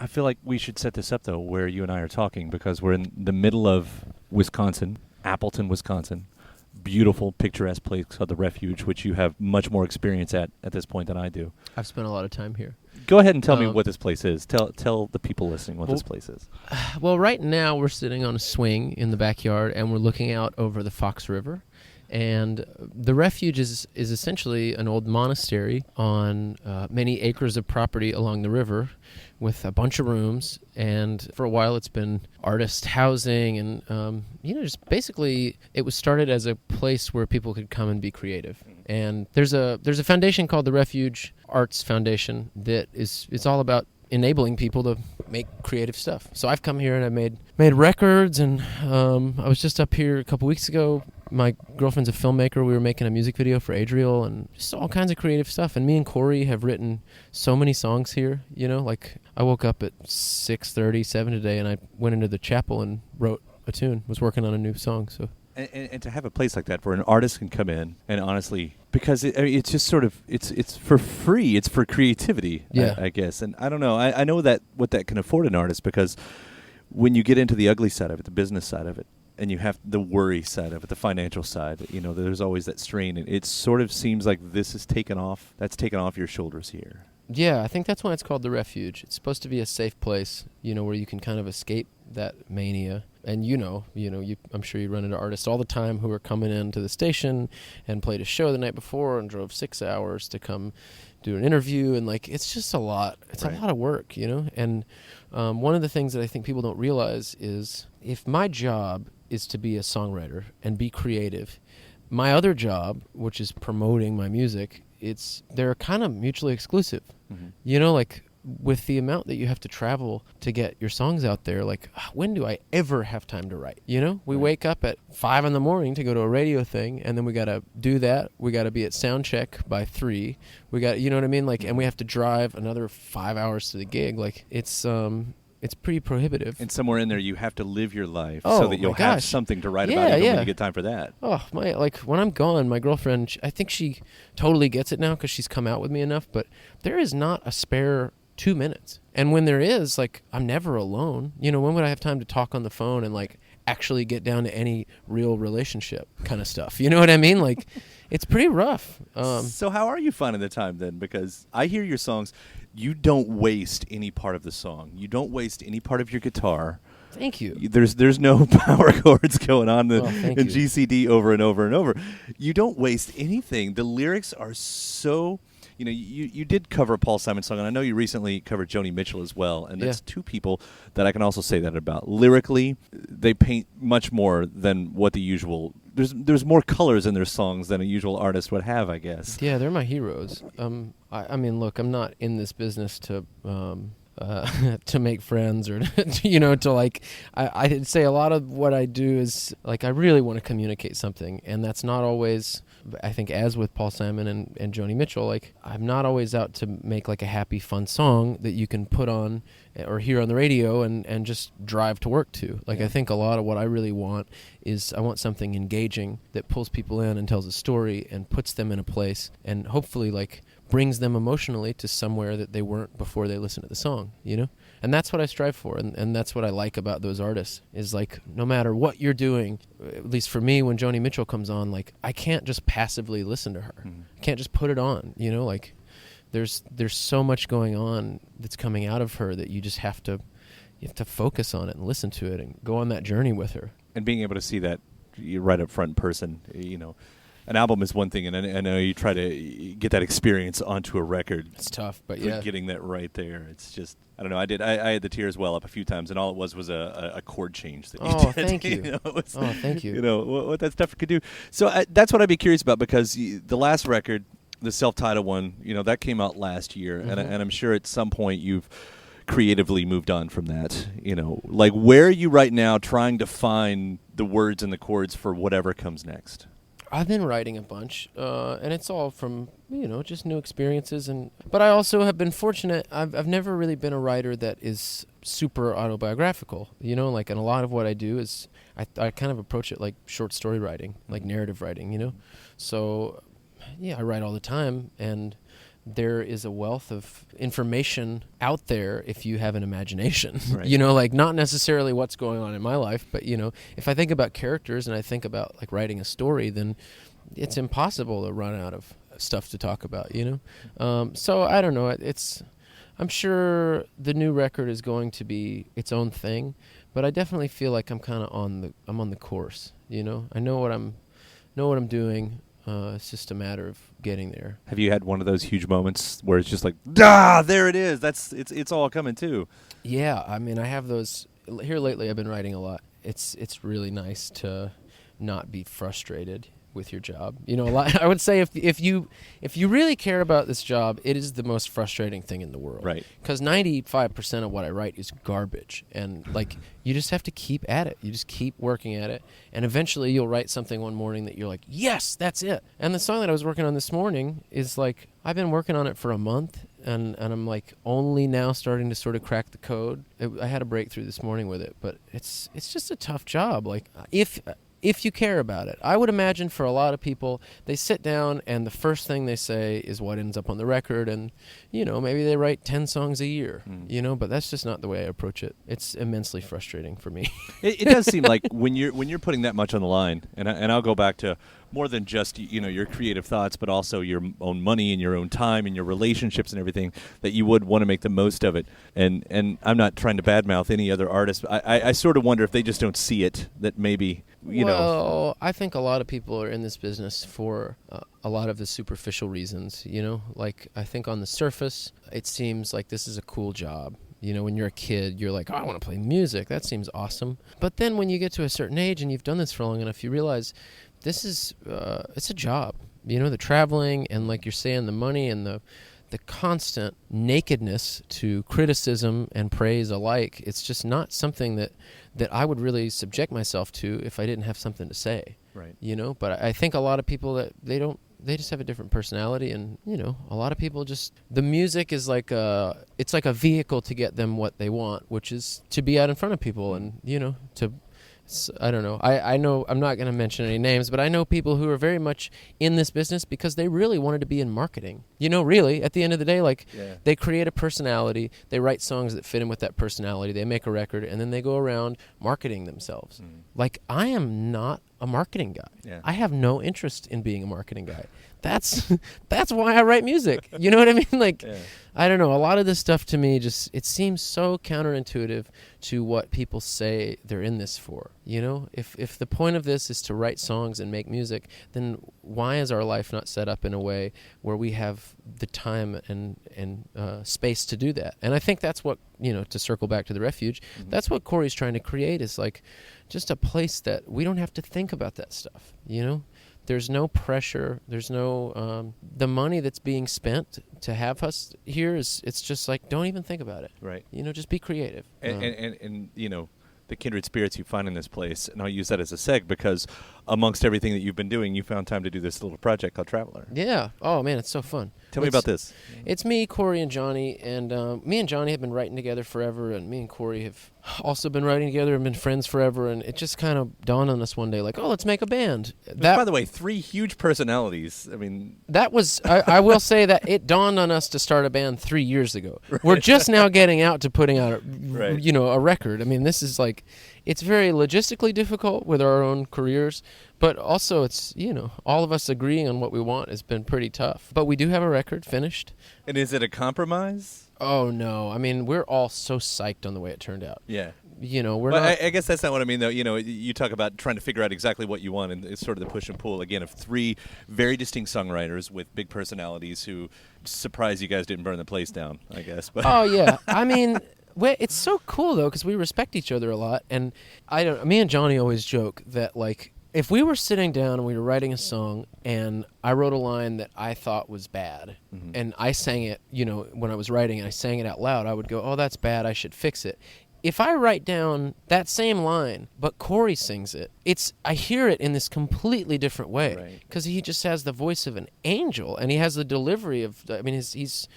I feel like we should set this up, though, where you and I are talking, because we're in the middle of Wisconsin, Appleton, Wisconsin. Beautiful, picturesque place called the Refuge, which you have much more experience at this point than I do. I've spent a lot of time here. Go ahead and tell me what this place is. Tell the people listening what this place is. Well, right now we're sitting on a swing in the backyard, and we're looking out over the Fox River. And the Refuge is essentially an old monastery on many acres of property along the river with a bunch of rooms. And for a while it's been artist housing and, just basically it was started as a place where people could come and be creative. And there's a foundation called the Refuge Arts Foundation that it's all about enabling people to make creative stuff. So I've come here and I made records, and I was just up here a couple weeks ago. My girlfriend's a filmmaker. We were making a music video for Adriel and just all kinds of creative stuff. And me and Cory have written so many songs here. Like I woke up at 6:30, 7 today, and I went into the chapel and wrote a tune, was working on a new song. So. And to have a place like that where an artist can come in and honestly, because it's just sort of, it's for free, it's for creativity, yeah. I guess. And I don't know, I know that what that can afford an artist, because when you get into the ugly side of it, the business side of it, and you have the worry side of it, the financial side, there's always that strain. And it sort of seems like this is taken off your shoulders here. Yeah, I think that's why it's called the Refuge. It's supposed to be a safe place, where you can kind of escape that mania. And I'm sure you run into artists all the time who are coming into the station and played a show the night before and drove 6 hours to come do an interview. And it's just a lot. It's right. A lot of work, And one of the things that I think people don't realize is if my job is to be a songwriter and be creative, my other job, which is promoting my music, they're kind of mutually exclusive. Mm-hmm. With the amount that you have to travel to get your songs out there, when do I ever have time to write? We right. wake up at 5 a.m. to go to a radio thing, and then we got to do that. We got to be at sound check by 3. We got, you know what I mean? And we have to drive another 5 hours to the gig. It's pretty prohibitive. And somewhere in there, you have to live your life so that you'll have something to write about when you get time for that. Oh, when I'm gone, my girlfriend, I think she totally gets it now because she's come out with me enough, but there is not a spare 2 minutes. And when there is, I'm never alone. When would I have time to talk on the phone and actually get down to any real relationship kind of stuff? You know what I mean? It's pretty rough. So how are you finding the time then? Because I hear your songs. You don't waste any part of the song. You don't waste any part of your guitar. Thank you. There's no power chords going on in you. GCD over and over and over. You don't waste anything. The lyrics are so... you did cover a Paul Simon song, and I know you recently covered Joni Mitchell as well, and that's two people that I can also say that about. Lyrically, they paint much more than what the usual... There's more colors in their songs than a usual artist would have, I guess. Yeah, they're my heroes. I mean, look, I'm not in this business to to make friends or I'd say a lot of what I do is I really want to communicate something, and that's not always, I think, as with Paul Simon and Joni Mitchell, I'm not always out to make a happy, fun song that you can put on or hear on the radio and just drive to work to. I think a lot of what I really want is I want something engaging that pulls people in and tells a story and puts them in a place and hopefully brings them emotionally to somewhere that they weren't before they listened to the song, And that's what I strive for, and that's what I like about those artists, is no matter what you're doing, at least for me, when Joni Mitchell comes on, I can't just passively listen to her. Mm-hmm. I can't just put it on, there's so much going on that's coming out of her that you just have to focus on it and listen to it and go on that journey with her. And being able to see that right up front in person, an album is one thing, and I know you try to get that experience onto a record. It's tough, but getting that right there, it's just, I don't know. I had the tears well up a few times, and all it was a chord change that you did. Thank you. Thank you. What that stuff could do. So that's what I'd be curious about, because the last record, the self-titled one, that came out last year, mm-hmm. and I'm sure at some point you've creatively moved on from that. Where are you right now trying to find the words and the chords for whatever comes next? I've been writing a bunch, and it's all from, just new experiences. But I also have been fortunate. I've never really been a writer that is super autobiographical, and a lot of what I do is, I kind of approach it like short story writing, like narrative writing, So, I write all the time, and there is a wealth of information out there if you have an imagination. Right. You know, like not necessarily what's going on in my life, but you know, if I think about characters and I think about like writing a story, then it's impossible to run out of stuff to talk about, you know? So I don't know. I'm sure the new record is going to be its own thing, but I definitely feel like I'm kind of on the course, you know? I know what I'm doing. It's just a matter of getting there. Have you had one of those huge moments where it's just like, there it is. It's all coming too. Yeah, I mean, I have those. Here lately, I've been writing a lot. It's really nice to not be frustrated with your job. You know, a lot, I would say if you really care about this job, it is the most frustrating thing in the world. Right. Because 95% of what I write is garbage, and like you just have to keep at it. You just keep working at it, and eventually you'll write something one morning that you're like, yes, that's it. And the song that I was working on this morning is like I've been working on it for a month, and I'm like only now starting to sort of crack the code. I had a breakthrough this morning with it, but it's just a tough job. Like if you care about it. I would imagine for a lot of people, they sit down and the first thing they say is what ends up on the record, and, you know, maybe they write 10 songs a year, you know, but that's just not the way I approach it. It's immensely frustrating for me. It does seem like when you're putting that much on the line, and I'll go back to more than just, you know, your creative thoughts, but also your own money and your own time and your relationships and everything, that you would want to make the most of it. And I'm not trying to badmouth any other artist. I sort of wonder if they just don't see it, that maybe, you know. Well, I think a lot of people are in this business for a lot of the superficial reasons, you know. Like, I think on the surface, it seems like this is a cool job. You know, when you're a kid, you're like, oh, I want to play music. That seems awesome. But then when you get to a certain age and you've done this for long enough, you realize this is, it's a job. You know, the traveling and, like you're saying, the money and the constant nakedness to criticism and praise alike. It's just not something that I would really subject myself to if I didn't have something to say. Right. You know, but I think a lot of people that they just have a different personality, and, you know, a lot of people just, the music is like it's like a vehicle to get them what they want, which is to be out in front of people and, you know, I don't know. I know I'm not going to mention any names, but I know people who are very much in this business because they really wanted to be in marketing. You know, really, at the end of the day, like, they create a personality, they write songs that fit in with that personality, they make a record, and then they go around marketing themselves. Like, I am not a marketing guy. Yeah. I have no interest in being a marketing guy. That's why I write music. You know what I mean? Like, I don't know. A lot of this stuff to me just, it seems so counterintuitive to what people say they're in this for. You know, if the point of this is to write songs and make music, then why is our life not set up in a way where we have the time and space to do that? And I think that's what, you know, to circle back to the Refuge, that's what Cory's trying to create, is like just a place that we don't have to think about that stuff, you know? There's no pressure. There's no the money that's being spent to have us here it's just like, don't even think about it. Right. You know, just be creative. And you know, the kindred spirits you find in this place, and I'll use that as a seg because amongst everything that you've been doing, you found time to do this little project called Traveler. Yeah. Oh, man, it's so fun. Tell me about this. It's me, Cory, and Jonny, and me and Jonny have been writing together forever, and me and Cory have also been writing together and been friends forever, and it just kind of dawned on us one day, like, oh, let's make a band. By the way, 3 huge personalities. I mean... That was, I will say that it dawned on us to start a band 3 years ago. Right. We're just now getting out to putting out, you know, a record. I mean, this is like, it's very logistically difficult with our own careers, but also it's, you know, all of us agreeing on what we want has been pretty tough. But we do have a record finished. And is it a compromise? Oh, no. I mean, we're all so psyched on the way it turned out. Yeah. You know, we're not... I guess that's not what I mean, though. You know, you talk about trying to figure out exactly what you want, and it's sort of the push and pull, again, of 3 very distinct songwriters with big personalities who surprised you guys didn't burn the place down, I guess. But oh, yeah. I mean... it's so cool, though, because we respect each other a lot. And me and Jonny always joke that, like, if we were sitting down and we were writing a song and I wrote a line that I thought was bad, and I sang it, you know, when I was writing and I sang it out loud, I would go, oh, that's bad, I should fix it. If I write down that same line, but Cory sings it, I hear it in this completely different way, because he just has the voice of an angel, and he has the delivery of, I mean, his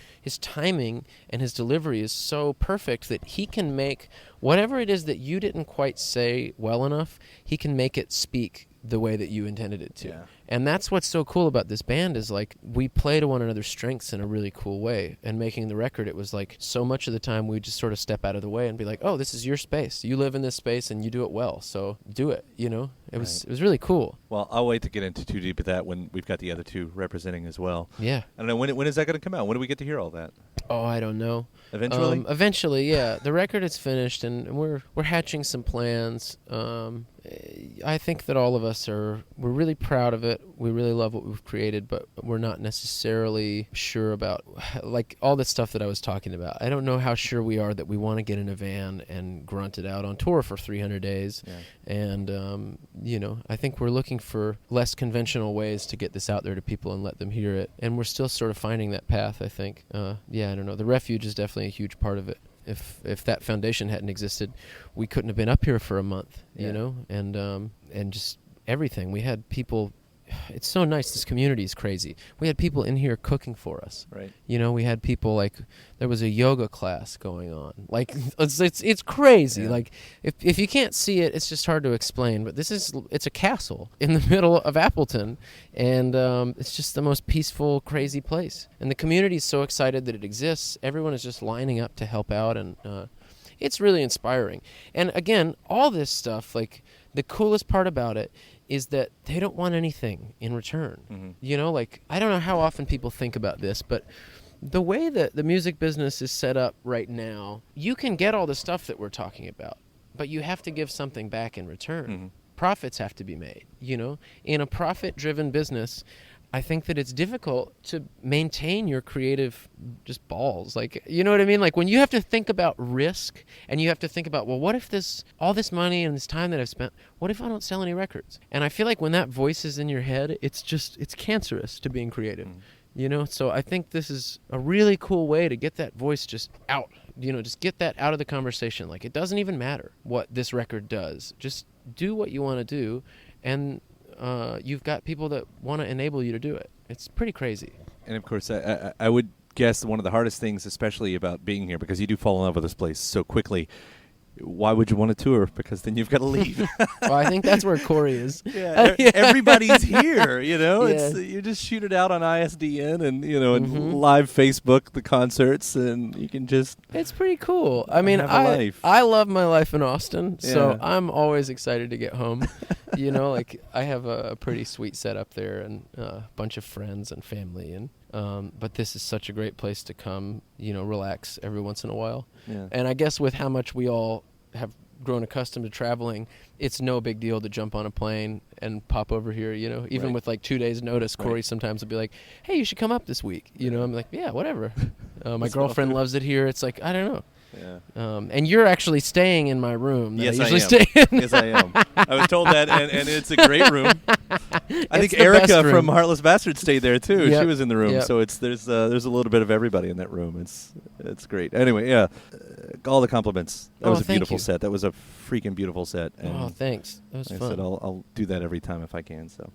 timing and his delivery is so perfect that he can make whatever it is that you didn't quite say well enough, he can make it speak the way that you intended it to. Yeah. And that's what's so cool about this band is like we play to one another's strengths in a really cool way. And making the record, it was like so much of the time we just sort of step out of the way and be like, oh, this is your space. You live in this space and you do it well, so do it. You know, it was really cool. Well, I'll wait to get into too deep of that when we've got the other two representing as well. Yeah. I don't know, when is that going to come out? When do we get to hear all that? Oh, I don't know. Eventually? Eventually, yeah. The record is finished, and we're hatching some plans. I think that all of us we're really proud of it. We really love what we've created, but we're not necessarily sure about, like, all the stuff that I was talking about. I don't know how sure we are that we want to get in a van and grunt it out on tour for 300 days. Yeah. And, you know, I think we're looking for less conventional ways to get this out there to people and let them hear it. And we're still sort of finding that path, I think. Yeah, I don't know. The Refuge is definitely a huge part of it. If that foundation hadn't existed, we couldn't have been up here for a month, you know, and just everything. We had people. It's so nice. This community is crazy. We had people in here cooking for us. Right. You know, we had people like there was a yoga class going on. Like it's crazy. Yeah. Like if you can't see it, it's just hard to explain. But it's a castle in the middle of Appleton, and it's just the most peaceful, crazy place. And the community is so excited that it exists. Everyone is just lining up to help out, and it's really inspiring. And again, all this stuff, like the coolest part about it is that they don't want anything in return. Mm-hmm. You know, like, I don't know how often people think about this, but the way that the music business is set up right now, you can get all the stuff that we're talking about, but you have to give something back in return. Mm-hmm. Profits have to be made, you know? In a profit-driven business, I think that it's difficult to maintain your creative just balls. Like, you know what I mean? Like when you have to think about risk and you have to think about, well, what if all this money and this time that I've spent, what if I don't sell any records? And I feel like when that voice is in your head, it's cancerous to being creative. Mm. You know, so I think this is a really cool way to get that voice just out, you know, just get that out of the conversation. Like, it doesn't even matter what this record does. Just do what you want to do, and you've got people that want to enable you to do it. It's pretty crazy. And of course, I would guess one of the hardest things, especially about being here, because you do fall in love with this place so quickly. Why would you want to tour? Because then you've got to leave. Well, I think that's where Cory is. Yeah, everybody's here, you know. Yeah. It's you just shoot it out on ISDN and, you know, and live Facebook, the concerts, and you can just... It's pretty cool. I mean, I love my life in Austin, so I'm always excited to get home. You know, like, I have a pretty sweet setup there and a bunch of friends and family, and but this is such a great place to come, you know, relax every once in a while. Yeah. And I guess with how much we all have grown accustomed to traveling, it's no big deal to jump on a plane and pop over here, you know. Even with like 2 days notice, Cory sometimes will be like, hey, you should come up this week. You know, I'm like, yeah, whatever. My girlfriend loves it here. It's like, I don't know. Yeah. And you're actually staying in my room. Yes, I am. Stay in. Yes, I am. I was told that, and it's a great room. I think Erica from Heartless Bastard stayed there too. Yep. She was in the room, so there's a little bit of everybody in that room. It's great. Anyway, yeah, all the compliments. That was a beautiful set. That was a freaking beautiful set. And thanks. That was fun. I said I'll do that every time if I can. So